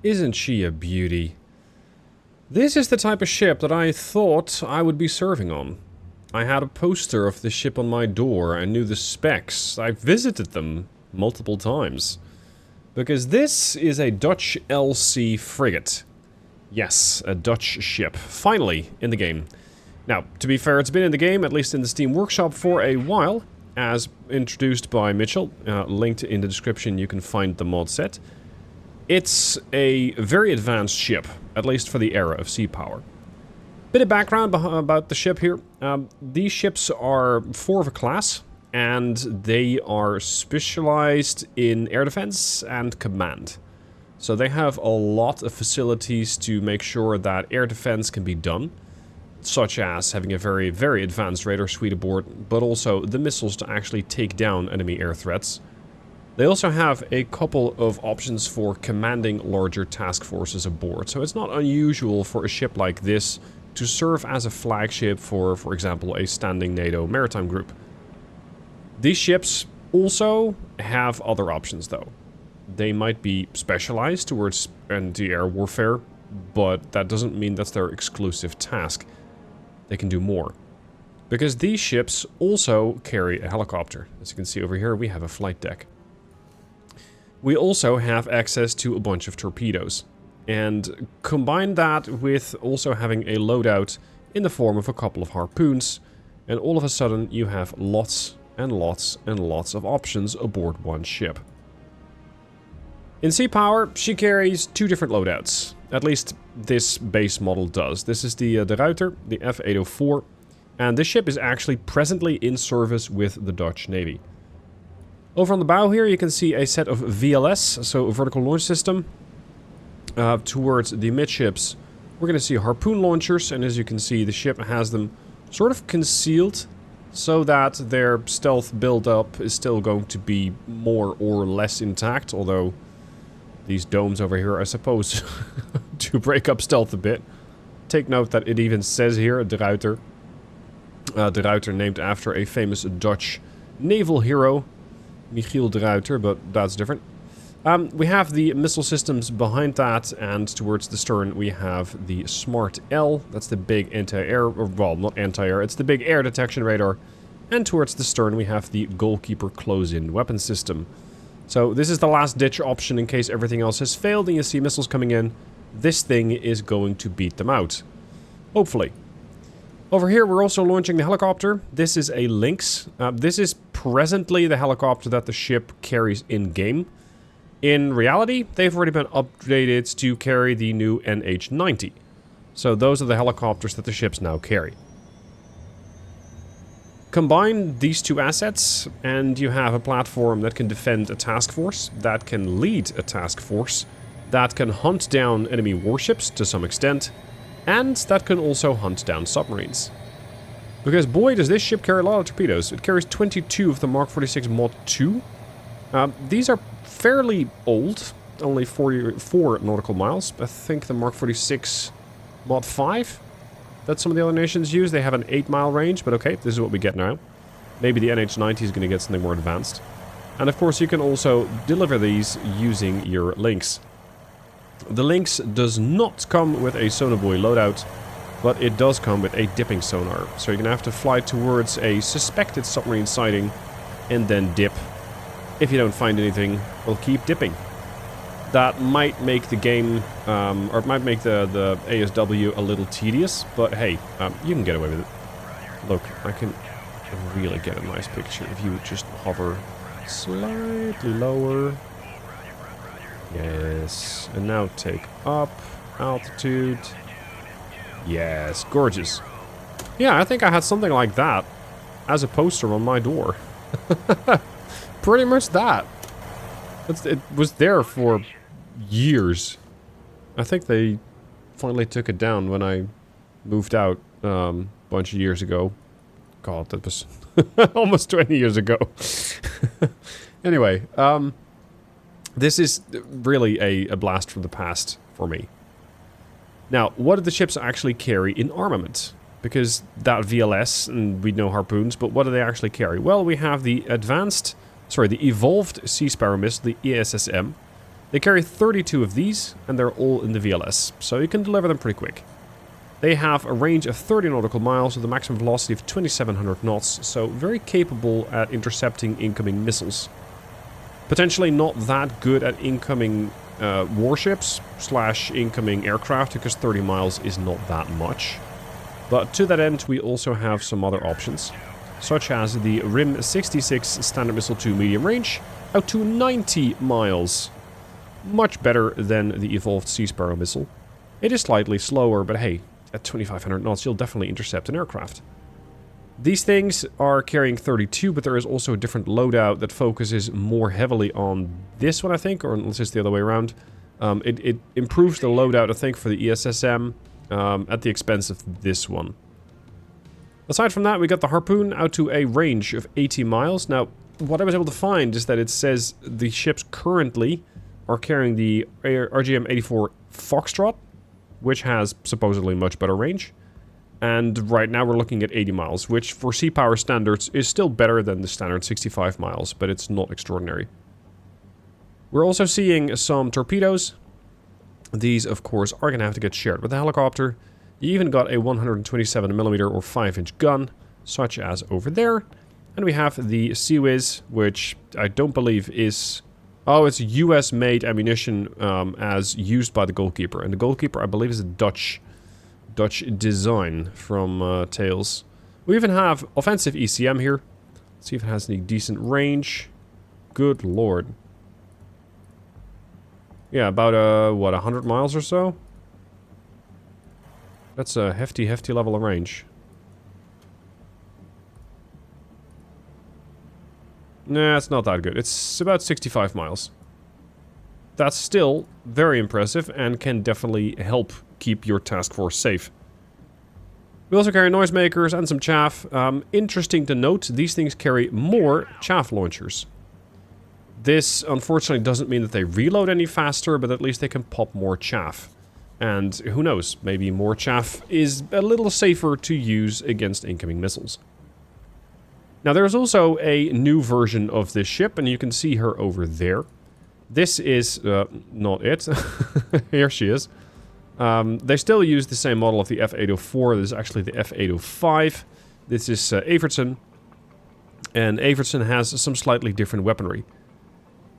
Isn't she a beauty? This is the type of ship that I thought I would be serving on. I had a poster of the ship on my door. I knew the specs. I visited them multiple times. Because this is a Dutch LC frigate. Yes, a Dutch ship. Finally, in the game. Now, to be fair, it's been in the game, at least in the Steam Workshop, for a while. As introduced by Mitchell. Linked in the description, you can find the mod set. It's a very advanced ship, at least for the era of sea power. Bit of background about the ship here. These ships are 4 of a class, and they are specialized in air defense and command. So they have a lot of facilities to make sure that air defense can be done, such as having a very, very advanced radar suite aboard, but also the missiles to actually take down enemy air threats. They also have a couple of options for commanding larger task forces aboard, so it's not unusual for a ship like this to serve as a flagship for example, a standing NATO maritime group. These ships also have other options though. They might be specialized towards anti-air warfare, but that doesn't mean that's their exclusive task. They can do more. Because these ships also carry a helicopter. As you can see over here, we have a flight deck. We also have access to a bunch of torpedoes. And combine that with also having a loadout in the form of a couple of harpoons, and all of a sudden you have lots and lots and lots of options aboard one ship. In sea power, she carries 2 different loadouts. At least this base model does. This is the Ruiter, the F804, and this ship is actually presently in service with the Dutch Navy. Over on the bow here you can see a set of VLS, so a vertical launch system. Towards the midships, we're going to see harpoon launchers, and as you can see, the ship has them sort of concealed so that their stealth build-up is still going to be more or less intact, although these domes over here are supposed to break up stealth a bit. Take note that it even says here, De Ruiter. De Ruiter named after a famous Dutch naval hero, Michiel de Ruiter, but that's different. We have the missile systems behind that, and towards the stern we have the Smart L. That's the big anti-air, well, not anti-air, it's the big air detection radar. And towards the stern we have the Goalkeeper close-in weapon system. So this is the last ditch option in case everything else has failed and you see missiles coming in. This thing is going to beat them out. Hopefully. Over here we're also launching the helicopter. This is a Lynx. This is presently the helicopter that the ship carries in-game. In reality, they've already been upgraded to carry the new NH-90. So those are the helicopters that the ships now carry. Combine these 2 assets and you have a platform that can defend a task force, that can lead a task force, that can hunt down enemy warships to some extent, and that can also hunt down submarines. Because boy does this ship carry a lot of torpedoes. It carries 22 of the Mark 46 Mod 2. These are fairly old, only 44 nautical miles. I think the Mark 46 Mod 5 that some of the other nations use, they have an 8-mile range, but okay, this is what we get now. Maybe the NH-90 is going to get something more advanced. And of course you can also deliver these using your Lynx. The Lynx does not come with a sonobuoy loadout, but it does come with a dipping sonar. So you're going to have to fly towards a suspected submarine sighting and then dip. If you don't find anything, we'll keep dipping. That might make the game, or it might make the ASW a little tedious, but hey, you can get away with it. Look, I can really get a nice picture if you would just hover slightly lower. Yes, and now take up, altitude. Yes, gorgeous. Yeah, I think I had something like that as a poster on my door. Pretty much that. It was there for years. I think they finally took it down when I moved out a bunch of years ago. God, that was almost 20 years ago. Anyway, this is really a blast from the past for me. Now, what do the ships actually carry in armament? Because that VLS, and we know harpoons, but what do they actually carry? Well, we have the evolved Sea Sparrow missile, the ESSM. They carry 32 of these, and they're all in the VLS, so you can deliver them pretty quick. They have a range of 30 nautical miles with a maximum velocity of 2700 knots, so very capable at intercepting incoming missiles. Potentially not that good at incoming warships / incoming aircraft, because 30 miles is not that much. But to that end, we also have some other options, such as the RIM 66 Standard Missile 2 medium range, out to 90 miles. Much better than the evolved Sea Sparrow missile. It is slightly slower, but hey, at 2500 knots you'll definitely intercept an aircraft. These things are carrying 32, but there is also a different loadout that focuses more heavily on this one, I think, or unless it's the other way around. It improves the loadout, I think, for the ESSM at the expense of this one. Aside from that, we got the Harpoon out to a range of 80 miles. Now, what I was able to find is that it says the ships currently are carrying the RGM-84 Foxtrot, which has supposedly much better range. And right now we're looking at 80 miles, which for sea power standards is still better than the standard 65 miles, but it's not extraordinary. We're also seeing some torpedoes. These, of course, are going to have to get shared with the helicopter. You even got a 127mm or 5-inch gun, such as over there. And we have the Sea-Whiz, which I don't believe is... Oh, it's US-made ammunition as used by the Goalkeeper. And the Goalkeeper, I believe, is a Dutch design from Tales. We even have offensive ECM here. Let's see if it has any decent range. Good lord. Yeah, about, what, 100 miles or so? That's a hefty level of range. Nah, it's not that good. It's about 65 miles. That's still very impressive and can definitely help keep your task force safe. We also carry noisemakers and some chaff. Interesting to note, these things carry more chaff launchers. This, unfortunately, doesn't mean that they reload any faster, but at least they can pop more chaff. And who knows, maybe more chaff is a little safer to use against incoming missiles. Now, there's also a new version of this ship, and you can see her over there. This is not it. Here she is. They still use the same model of the F804. This is actually the F805. This is Evertsen. And Evertsen has some slightly different weaponry.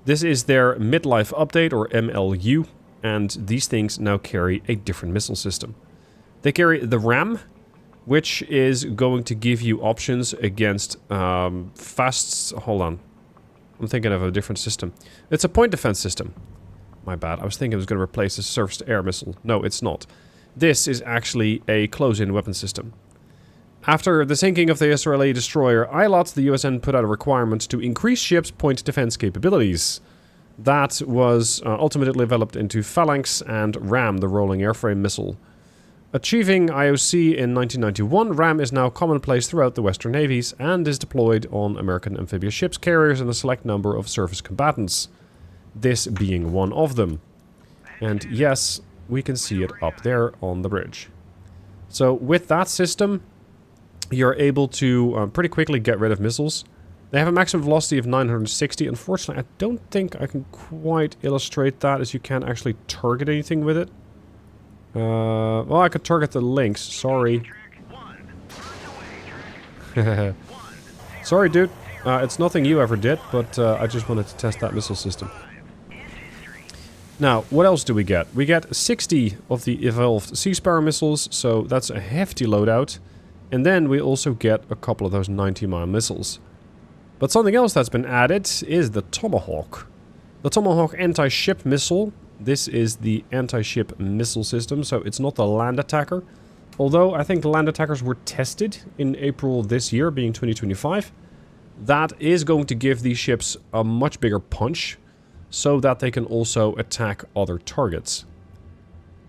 This is their Midlife update, or MLU. And these things now carry a different missile system. They carry the RAM, which is going to give you options against fast... Hold on. I'm thinking of a different system. It's a point defense system. My bad. I was thinking it was going to replace a surface-to-air missile. No, it's not. This is actually a close-in weapon system. After the sinking of the Israeli destroyer Eilot, the USN put out a requirement to increase ships' point defense capabilities. That was ultimately developed into Phalanx and RAM, the rolling airframe missile. Achieving IOC in 1991, RAM is now commonplace throughout the Western navies and is deployed on American amphibious ships carriers and a select number of surface combatants. This being one of them. And yes, we can see it up there on the bridge. So with that system, you're able to pretty quickly get rid of missiles. They have a maximum velocity of 960. Unfortunately, I don't think I can quite illustrate that, as you can't actually target anything with it. Well, I could target the links. Sorry. Sorry, dude. It's nothing you ever did, but I just wanted to test that missile system. Now, what else do we get? We get 60 of the evolved Sea Sparrow missiles, so that's a hefty loadout. And then we also get a couple of those 90-mile missiles. But something else that's been added is the Tomahawk. The Tomahawk anti-ship missile. This is the anti-ship missile system, so it's not the land attacker. Although I think the land attackers were tested in April this year, being 2025. That is going to give these ships a much bigger punch, so that they can also attack other targets.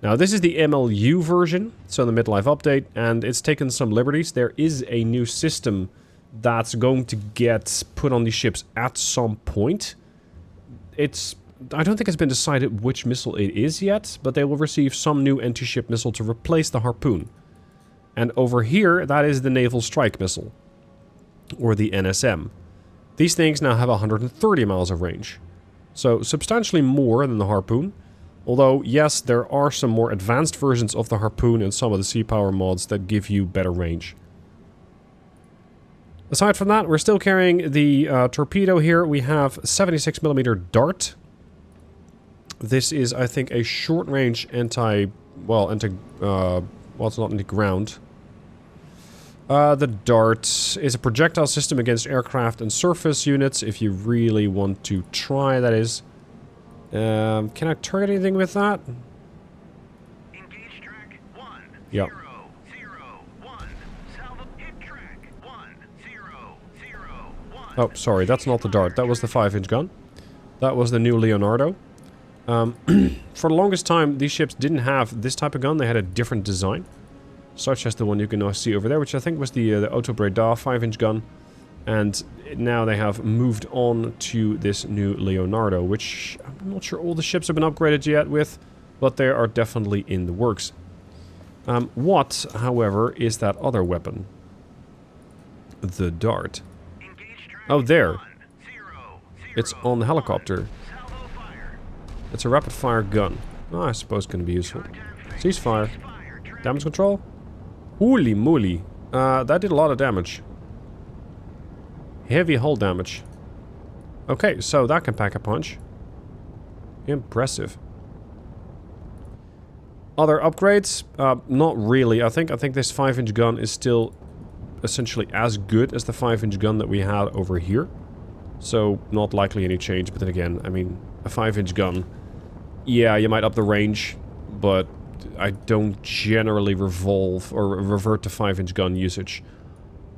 Now, this is the MLU version, so the Midlife update, and it's taken some liberties. There is a new system that's going to get put on these ships at some point. I don't think it's been decided which missile it is yet, but they will receive some new anti-ship missile to replace the Harpoon. And over here, that is the Naval Strike Missile, or the NSM. These things now have 130 miles of range. So substantially more than the Harpoon. Although, yes, there are some more advanced versions of the Harpoon and some of the Sea Power mods that give you better range. Aside from that, we're still carrying the torpedo here. We have 76mm dart. This is, I think, a short-range well, it's not anti-ground. The dart is a projectile system against aircraft and surface units, if you really want to try, that is. Can I target anything with that? Engage track 1, Yep. 0, 0, 1. Salvo hit track 1, 0, 0, 1. Oh, sorry, that's not the dart. That was the 5-inch gun. That was the new Leonardo. For the longest time, these ships didn't have this type of gun. They had a different design, such as the one you can now see over there, which I think was the Otto Breda 5-inch gun. And now they have moved on to this new Leonardo, which I'm not sure all the ships have been upgraded yet with, but they are definitely in the works. What, however, is that other weapon? The dart. Oh, there. It's on the helicopter. It's a rapid-fire gun. Oh, I suppose it's going to be useful. Ceasefire. Damage control. Holy moly. That did a lot of damage. Heavy hull damage. Okay, so that can pack a punch. Impressive. Other upgrades? Not really. I think this 5-inch gun is still essentially as good as the 5-inch gun that we had over here. So, not likely any change, but then again, I mean, a 5-inch gun, yeah, you might up the range, but I don't generally revert to 5-inch gun usage.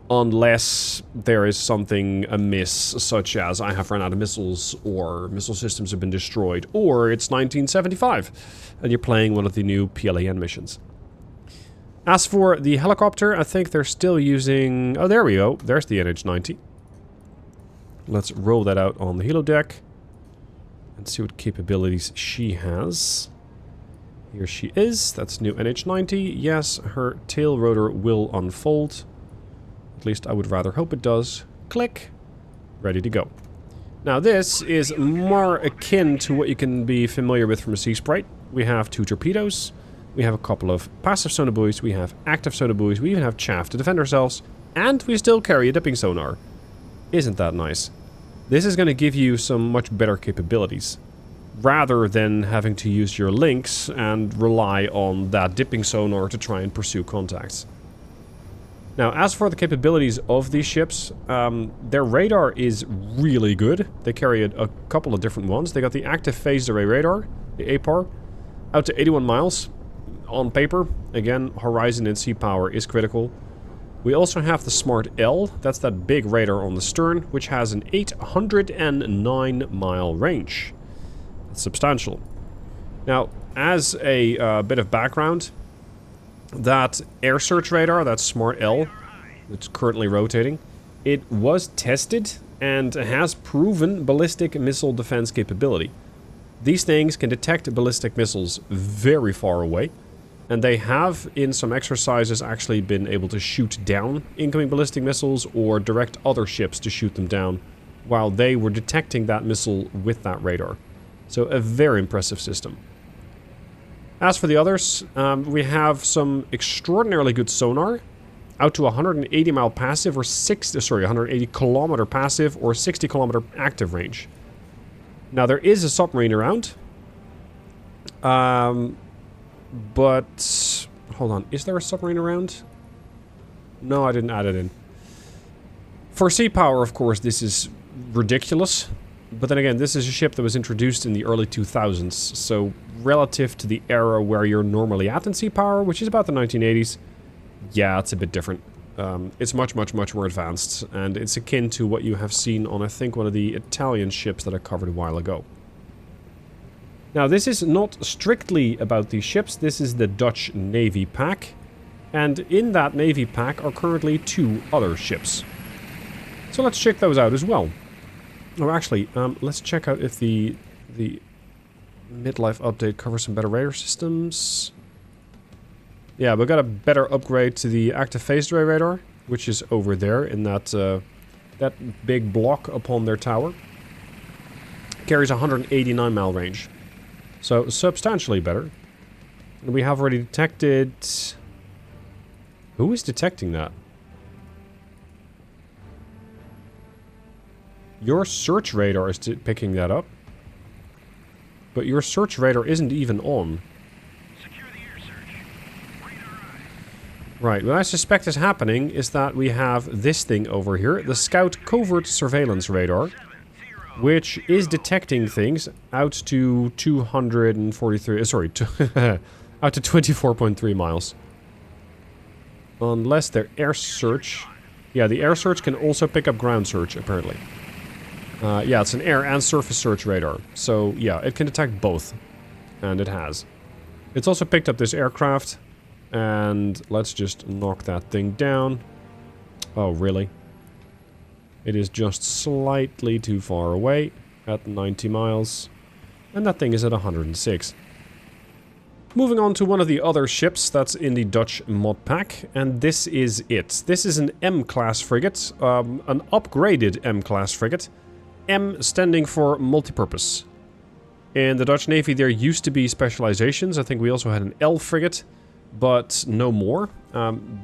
Unless there is something amiss, such as I have run out of missiles, or missile systems have been destroyed, or it's 1975, and you're playing one of the new PLAN missions. As for the helicopter, I think they're still using... Oh, there we go. There's the NH-90. Let's roll that out on the helo deck and see what capabilities she has. Here she is. That's new NH-90. Yes, her tail rotor will unfold. At least I would rather hope it does. Click. Ready to go. Now this is more akin to what you can be familiar with from a Sea Sprite. We have 2 torpedoes. We have a couple of passive sonar buoys. We have active sonar buoys. We even have chaff to defend ourselves. And we still carry a dipping sonar. Isn't that nice? This is going to give you some much better capabilities, rather than having to use your links and rely on that dipping sonar to try and pursue contacts. Now, as for the capabilities of these ships, their radar is really good. They carry a couple of different ones. They got the active phased array radar, the APAR, out to 81 miles on paper. Again, horizon and sea power is critical. We also have the Smart L, that's that big radar on the stern, which has an 809-mile range. That's substantial. Now, as a bit of background, that air search radar, that Smart L, that's currently rotating, it was tested and has proven ballistic missile defense capability. These things can detect ballistic missiles very far away. And they have, in some exercises, actually been able to shoot down incoming ballistic missiles or direct other ships to shoot them down while they were detecting that missile with that radar. So a very impressive system. As for the others, we have some extraordinarily good sonar, out to 180 mile passive or 180 kilometer passive or 60 kilometer active range. Now there is a submarine around. But, hold on, is there a submarine around? No, I didn't add it in. For sea power, of course, this is ridiculous. But then again, this is a ship that was introduced in the early 2000s. So, relative to the era where you're normally at in sea power, which is about the 1980s, yeah, it's a bit different. It's much, much, much more advanced. And it's akin to what you have seen on, I think, one of the Italian ships that I covered a while ago. Now, this is not strictly about these ships. This is the Dutch Navy pack. And in that Navy pack are currently 2 other ships. So let's check those out as well. Oh, actually, let's check out if the Midlife update covers some better radar systems. Yeah, we got a better upgrade to the active phased array radar, which is over there in that big block upon their tower. carries 189 mile range. So, substantially better. And we have already detected... Who is detecting that? Your search radar is picking that up. But your search radar isn't even on. Secure the air search. Radar eyes. Right, what I suspect is happening is that we have this thing over here, the Scout Covert Surveillance Radar, which is detecting things out to 243, sorry, out to 24.3 miles. Unless their air search... Yeah, the air search can also pick up ground search, apparently. Yeah, it's an air and surface search radar. So, yeah, it can detect both. And it has. It's also picked up this aircraft. And let's just knock that thing down. Oh, really? It is just slightly too far away at 90 miles. And that thing is at 106. Moving on to one of the other ships that's in the Dutch mod pack, and this is it. This is an M-class frigate, an upgraded M-class frigate. M standing for multipurpose. In the Dutch Navy there used to be specializations. I think we also had an L frigate, but no more.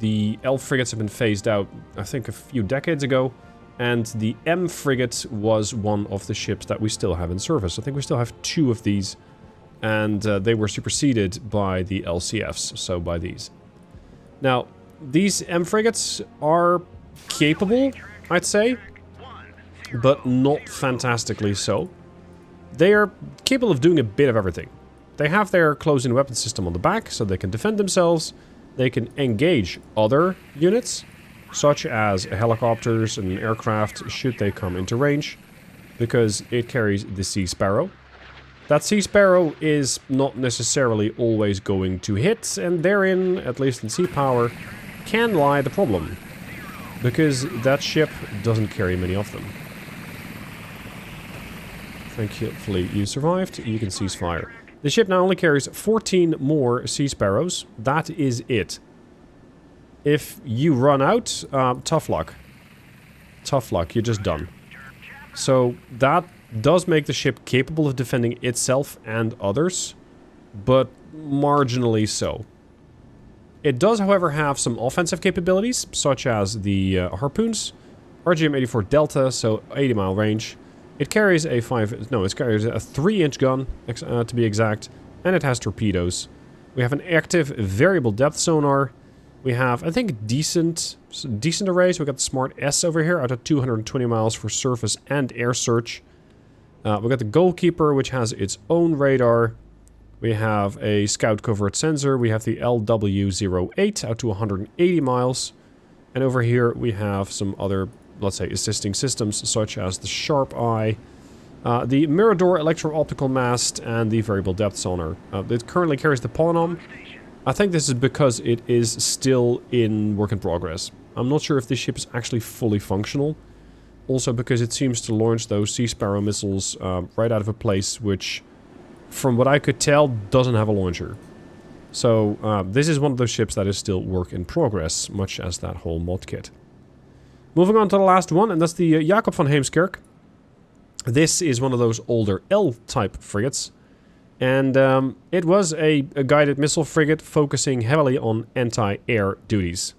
The L frigates have been phased out, I think, a few decades ago. And the M frigate was one of the ships that we still have in service. I think we still have 2 of these. And they were superseded by the LCFs, so by these. Now, these M frigates are capable, I'd say, but not fantastically so. They are capable of doing a bit of everything. They have their close-in weapon system on the back, so they can defend themselves. They can engage other units, such as helicopters and aircraft, should they come into range, because it carries the Sea Sparrow. That Sea Sparrow is not necessarily always going to hit, and therein, at least in sea power, can lie the problem. Because that ship doesn't carry many of them. Thankfully you survived, you can cease fire. The ship now only carries 14 more Sea Sparrows. That is it. If you run out, tough luck. Tough luck, you're just done. So that does make the ship capable of defending itself and others, but marginally so. It does, however, have some offensive capabilities, such as the harpoons, RGM-84 Delta, so 80 mile range. It carries a 3-inch gun, to be exact, and it has torpedoes. We have an active variable depth sonar. We have, I think, decent arrays. We got the Smart S over here out of 220 miles for surface and air search. We got the Goalkeeper, which has its own radar. We have a Scout Covert Sensor. We have the LW08 out to 180 miles. And over here we have some other, let's say, assisting systems, such as the Sharp Eye, the Mirador Electro-Optical Mast, and the Variable Depth Sonar. It currently carries the Polynom. I think this is because it is still in work in progress. I'm not sure if this ship is actually fully functional. Also because it seems to launch those Sea Sparrow missiles right out of a place which, from what I could tell, doesn't have a launcher. So this is one of those ships that is still work in progress, much as that whole mod kit. Moving on to the last one, and that's the Jacob van Heemskerck. This is one of those older L-type frigates. And it was a guided missile frigate focusing heavily on anti-air duties.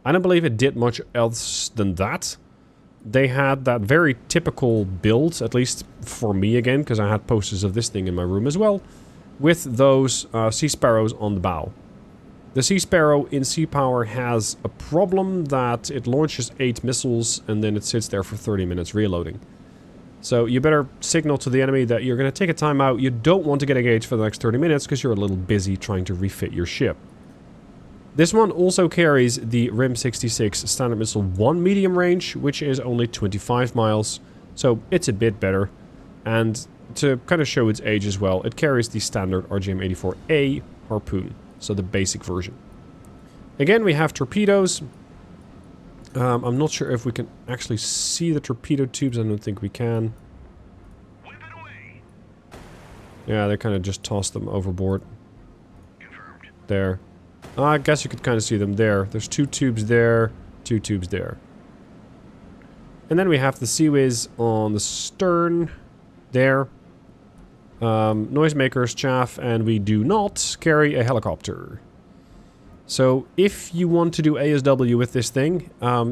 I don't believe it did much else than that. They had that very typical build, at least for me again, because I had posters of this thing in my room as well, with those Sea Sparrows on the bow. The Sea Sparrow in sea power has a problem that it launches 8 missiles and then it sits there for 30 minutes reloading. So you better signal to the enemy that you're going to take a time out. You don't want to get engaged for the next 30 minutes because you're a little busy trying to refit your ship. This one also carries the RIM 66 Standard Missile 1 medium range, which is only 25 miles, so it's a bit better. And to kind of show its age as well, it carries the standard RGM-84A harpoon, so the basic version. Again, we have torpedoes. I'm not sure if we can actually see the torpedo tubes. I don't think we can. Yeah, they kind of just tossed them overboard. There. I guess you could kind of see them there. There's 2 tubes there, 2 tubes there. And then we have the Sea Whiz on the stern there. noisemakers, chaff, and we do not carry a helicopter. So if you want to do ASW with this thing,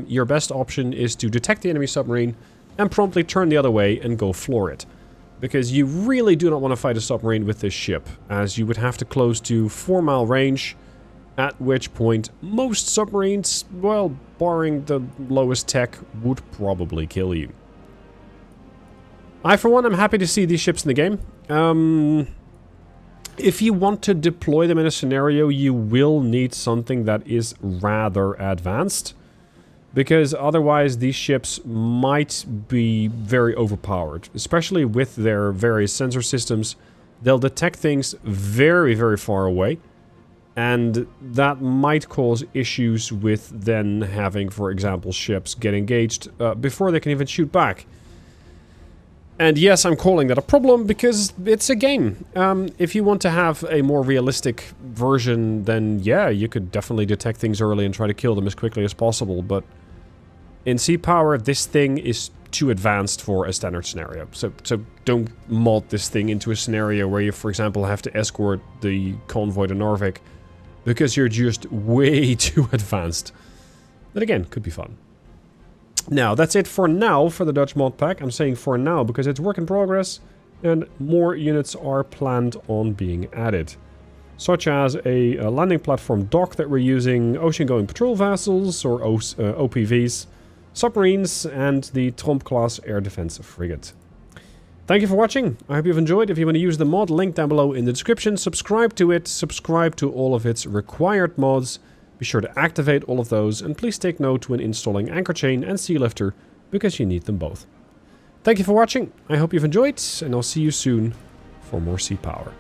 your best option is to detect the enemy submarine and promptly turn the other way and go floor it. Because you really do not want to fight a submarine with this ship, as you would have to close to 4-mile range, at which point most submarines, well, barring the lowest tech, would probably kill you. I, for one, am happy to see these ships in the game. If you want to deploy them in a scenario, you will need something that is rather advanced. Because otherwise these ships might be very overpowered. Especially with their various sensor systems. They'll detect things very, very far away. And that might cause issues with then having, for example, ships get engaged before they can even shoot back. And yes, I'm calling that a problem because it's a game. If you want to have a more realistic version, then yeah, you could definitely detect things early and try to kill them as quickly as possible. But in Sea Power, this thing is too advanced for a standard scenario. So don't mod this thing into a scenario where you, for example, have to escort the convoy to Narvik because you're just way too advanced. That again, could be fun. Now, that's it for now for the Dutch mod pack. I'm saying for now because it's work in progress and more units are planned on being added. Such as a landing platform dock that we're using, ocean-going patrol vessels or OPVs, submarines, and the Tromp-class air defense frigate. Thank you for watching. I hope you've enjoyed. If you want to use the mod, link down below in the description. Subscribe to it. Subscribe to all of its required mods. Be sure to activate all of those, and please take note when installing Anchor Chain and Sea Lifter, because you need them both. Thank you for watching. I hope you've enjoyed, and I'll see you soon for more Sea Power.